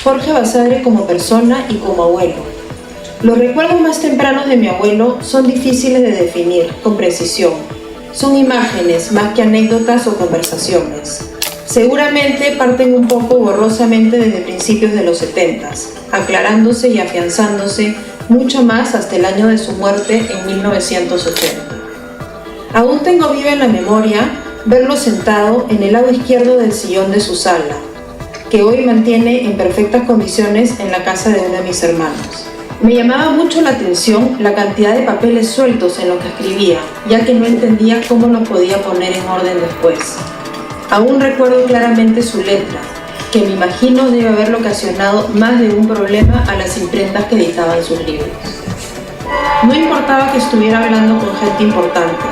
Jorge Basadre como persona y como abuelo. Los recuerdos más tempranos de mi abuelo son difíciles de definir con precisión. Son imágenes más que anécdotas o conversaciones. Seguramente parten un poco borrosamente desde principios de los 70s, aclarándose y afianzándose mucho más hasta el año de su muerte en 1980. Aún tengo viva en la memoria verlo sentado en el lado izquierdo del sillón de su sala, que hoy mantiene en perfectas condiciones en la casa de uno de mis hermanos. Me llamaba mucho la atención la cantidad de papeles sueltos en los que escribía, ya que no entendía cómo los podía poner en orden después. Aún recuerdo claramente su letra, que me imagino debe haberle ocasionado más de un problema a las imprentas que editaban sus libros. No importaba que estuviera hablando con gente importante,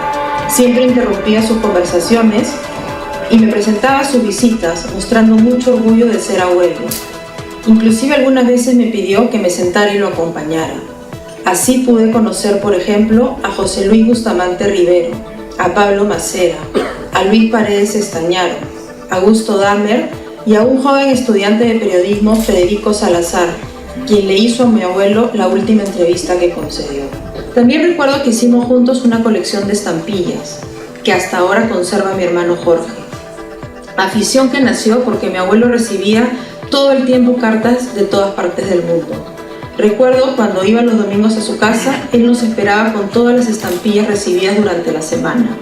siempre interrumpía sus conversaciones y me presentaba sus visitas, mostrando mucho orgullo de ser abuelo. Inclusive algunas veces me pidió que me sentara y lo acompañara. Así pude conocer, por ejemplo, a José Luis Bustamante Rivero, a Pablo Macera, a Luis Paredes Estañaro, a Augusto Damer y a un joven estudiante de periodismo, Federico Salazar, quien le hizo a mi abuelo la última entrevista que concedió. También recuerdo que hicimos juntos una colección de estampillas, que hasta ahora conserva mi hermano Jorge. Afición que nació porque mi abuelo recibía todo el tiempo cartas de todas partes del mundo. Recuerdo cuando iba los domingos a su casa, él nos esperaba con todas las estampillas recibidas durante la semana.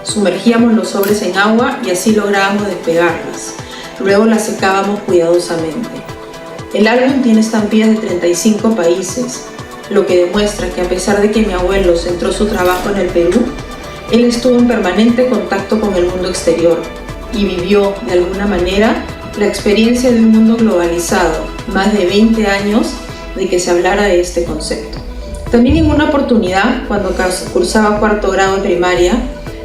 Sumergíamos los sobres en agua y así lográbamos despegarlas. Luego las secábamos cuidadosamente. El álbum tiene estampillas de 35 países, lo que demuestra que a pesar de que mi abuelo centró su trabajo en el Perú, él estuvo en permanente contacto con el mundo exterior y vivió, de alguna manera, la experiencia de un mundo globalizado, más de 20 años de que se hablara de este concepto. También en una oportunidad, cuando cursaba cuarto grado de primaria,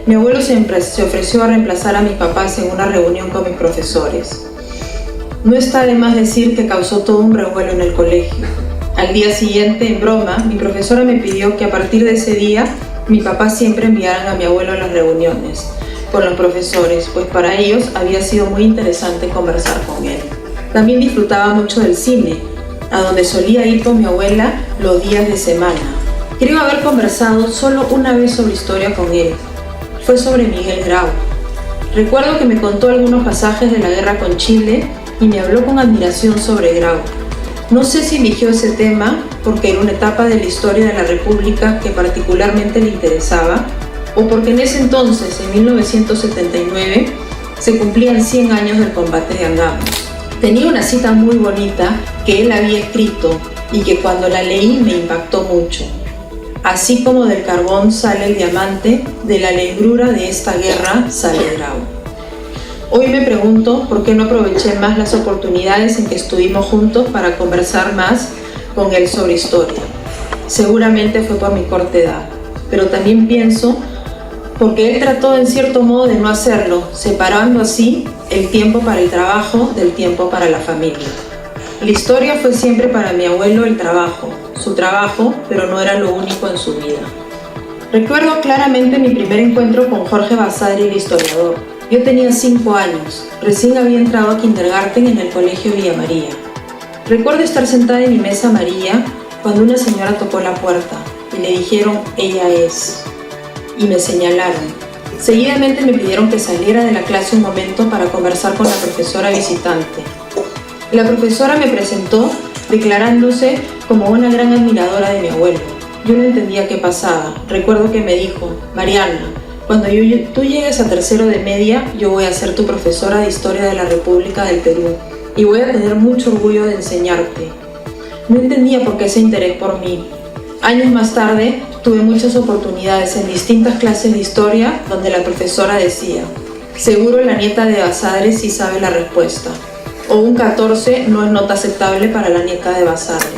mi abuelo se ofreció a reemplazar a mis papás en una reunión con mis profesores. No está de más decir que causó todo un revuelo en el colegio. Al día siguiente, en broma, mi profesora me pidió que a partir de ese día, mi papá siempre enviaran a mi abuelo a las reuniones con los profesores, pues para ellos había sido muy interesante conversar con él. También disfrutaba mucho del cine, a donde solía ir con mi abuela los días de semana. Creo haber conversado solo una vez sobre historia con él. Fue sobre Miguel Grau. Recuerdo que me contó algunos pasajes de la guerra con Chile y me habló con admiración sobre Grau. No sé si eligió ese tema porque era una etapa de la historia de la República que particularmente le interesaba, o porque en ese entonces, en 1979, se cumplían 100 años del combate de Angamos. Tenía una cita muy bonita que él había escrito y que cuando la leí me impactó mucho. Así como del carbón sale el diamante, de la negrura de esta guerra sale Grau. Hoy me pregunto por qué no aproveché más las oportunidades en que estuvimos juntos para conversar más con él sobre historia. Seguramente fue por mi corta edad, pero también pienso porque él trató en cierto modo de no hacerlo, separando así el tiempo para el trabajo del tiempo para la familia. La historia fue siempre para mi abuelo el trabajo, su trabajo, pero no era lo único en su vida. Recuerdo claramente mi primer encuentro con Jorge Basadre, el historiador. Yo tenía 5 años, recién había entrado a kindergarten en el colegio Villa María. Recuerdo estar sentada en mi mesa amarilla cuando una señora tocó la puerta y le dijeron «ella es» y me señalaron. Seguidamente me pidieron que saliera de la clase un momento para conversar con la profesora visitante. La profesora me presentó declarándose como una gran admiradora de mi abuelo. Yo no entendía qué pasaba. Recuerdo que me dijo «Mariana, cuando tú llegues a tercero de media, yo voy a ser tu profesora de Historia de la República del Perú y voy a tener mucho orgullo de enseñarte». No entendía por qué ese interés por mí. Años más tarde, tuve muchas oportunidades en distintas clases de historia donde la profesora decía «seguro la nieta de Basadre sí sabe la respuesta» o un 14 no es nota aceptable para la nieta de Basadre.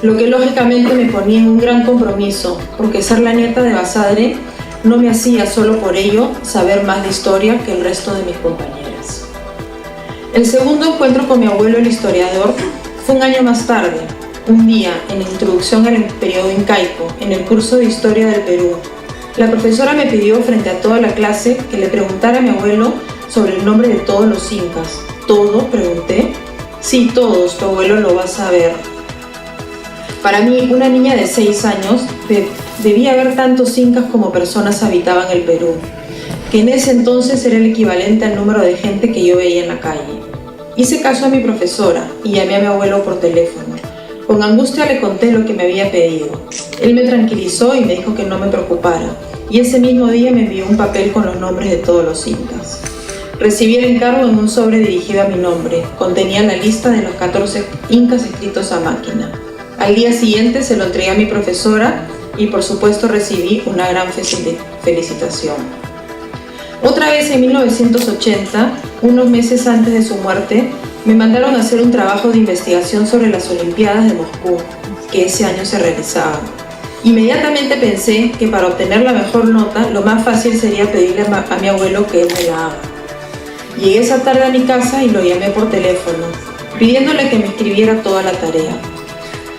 Lo que lógicamente me ponía en un gran compromiso, porque ser la nieta de Basadre no me hacía solo por ello saber más de historia que el resto de mis compañeras. El segundo encuentro con mi abuelo el historiador fue un año más tarde, un día en la introducción al periodo incaico, en el curso de Historia del Perú. La profesora me pidió frente a toda la clase que le preguntara a mi abuelo sobre el nombre de todos los incas. ¿Todo?, pregunté. Sí, todos, tu abuelo lo va a saber. Para mí, una niña de 6 años, debía haber tantos incas como personas habitaban el Perú, que en ese entonces era el equivalente al número de gente que yo veía en la calle. Hice caso a mi profesora y llamé a mi abuelo por teléfono. Con angustia le conté lo que me había pedido. Él me tranquilizó y me dijo que no me preocupara, y ese mismo día me envió un papel con los nombres de todos los incas. Recibí el encargo en un sobre dirigido a mi nombre. Contenía la lista de los 14 incas escritos a máquina. Al día siguiente se lo entregué a mi profesora y por supuesto recibí una gran felicitación. Otra vez en 1980, unos meses antes de su muerte, me mandaron a hacer un trabajo de investigación sobre las Olimpiadas de Moscú, que ese año se realizaban. Inmediatamente pensé que para obtener la mejor nota, lo más fácil sería pedirle a mi abuelo que él me la haga. Llegué esa tarde a mi casa y lo llamé por teléfono, pidiéndole que me escribiera toda la tarea.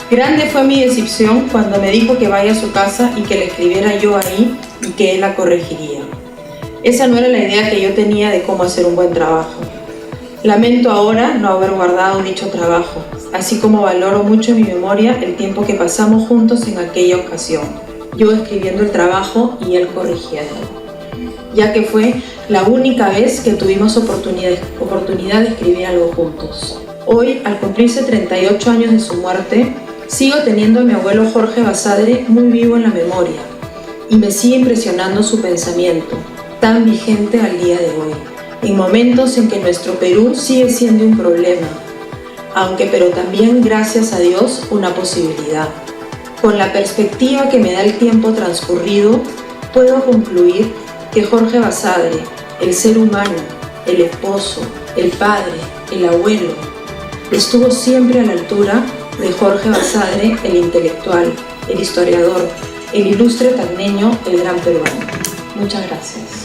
Grande fue mi decepción cuando me dijo que vaya a su casa y que la escribiera yo ahí y que él la corregiría. Esa no era la idea que yo tenía de cómo hacer un buen trabajo. Lamento ahora no haber guardado dicho trabajo, así como valoro mucho en mi memoria el tiempo que pasamos juntos en aquella ocasión, yo escribiendo el trabajo y él corrigiendo, ya que fue la única vez que tuvimos oportunidad de escribir algo juntos. Hoy, al cumplirse 38 años de su muerte, sigo teniendo a mi abuelo Jorge Basadre muy vivo en la memoria y me sigue impresionando su pensamiento, tan vigente al día de hoy, en momentos en que nuestro Perú sigue siendo un problema, pero también, gracias a Dios, una posibilidad. Con la perspectiva que me da el tiempo transcurrido, puedo concluir que Jorge Basadre, el ser humano, el esposo, el padre, el abuelo, estuvo siempre a la altura de Jorge Basadre, el intelectual, el historiador, el ilustre tacneño, el gran peruano. Muchas gracias.